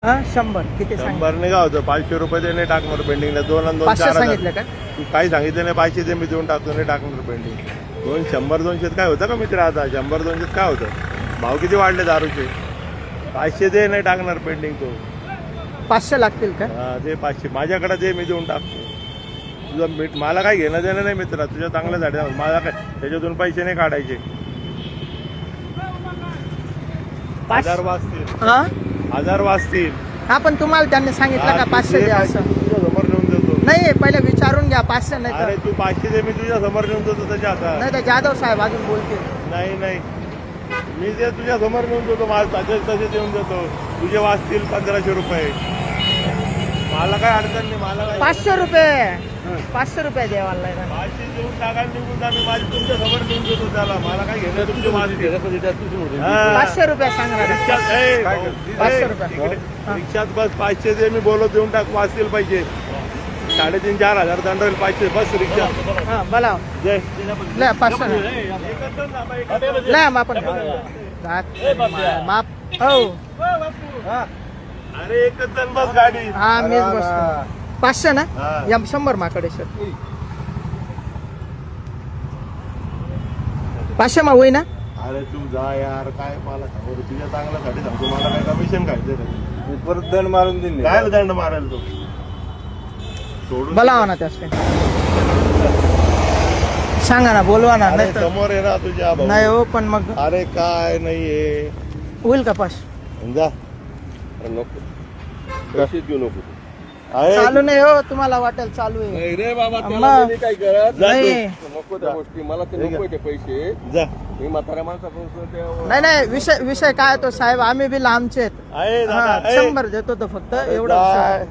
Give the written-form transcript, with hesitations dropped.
हा 100 किती सांगितलं? 100 नाही का होतं, 500 रुपये ते नाही टाकणार पेंडिंगला. 2 आणि 2 500 4,000. सांगितलं का? तू काही सांगितलं नाही, 500 ते मी देऊन टाकतो, नाही टाकणार पेंडिंग. 100 200 काय होतं का मित्र? आता 100 200 काय होतं? भाव किती वाढले दारूचे? 500 ते नाही टाकणार पेंडिंग तो. 500 लागतील का? हा ते 500 माझ्याकडे ते मी देऊन टाकतो. तुझं मला काय घेणं देणं नाही मित्र, तुझ्या चांगल्यासाठी आहे. मला काय त्याच्यातून पैसे नाही काढायचे. 1000 वाजतील, हा 1000 वाजतील. हा पण तुम्हाला त्यांनी सांगितलं का 500 द्या असं? तुझ्या समोर नेऊन देतो. नाही पहिले विचारून घ्या 500 नाही अरे तर तू 500 दे, मी तुझ्या समोर नेऊन देतो त्याच्या हातात. नाही तर जाधव साहेब अजून बोलतील. नाही नाही, मी ते तुझ्या समोर नेऊन देतो. मला तसे देऊन देतो. तुझे वाचतील 1500 रुपये. मला काय अडचण नाही. मला काय 500 रुपये 500 रुपये द्यावाला लागेल. 500 देऊन टाका, निघून जा. मी माझी तुमच्या समोर नेऊन देतो त्याला. मला काय घेणं तुमचे वाचतील. 500 रुपये सांगणार रिक्षात ए, 500 रुपये. इकडे रिक्षात बस. 500 दे, मी बोलत देऊन टाक. वाचतील पैसे. 3,500 4,000 दंड होईल. 500 बस रिक्षा. हा बोला जय ले 500 ले आपण माप हो अरे एकच जण बस गाडी. हा मीच बसतो. 500 ना हा. या 100 माकडे सर 500 मा होई ना. अरे तू जा यार. काय मला सांगू रे, तुझ्या चांगल्यासाठी सांगतो. मला काय कमिशन खायचं नाही. परत दंड मारून देईन. काय दंड मारायला तू? सोडून बोलावा ना त्यास सांगा ना, बोलवा ना. अरे नाही तर समोर आहे ना तुझ्या भाऊ. नाही हो पण मग अरे काय नाहीये. होईल का पास? जा. अरे नको, पैसे घेऊ नको. आहे. चालू नाही हो, तुम्हाला वाटेल चालू आहे. नाही रे बाबा, त्याला अम्मा. मी काय करत जा तू. नाही नको त्या गोष्टी. मला ते नको ते पैसे. जा. मी म्हाताऱ्या माणसाकडून ते- नाही नाही विषय काय तो साहेब, आम्ही बी लांबचे आहेत. आहे हा, दादा, आहे. 100 देतो तो फक्त अरे एवढं जा.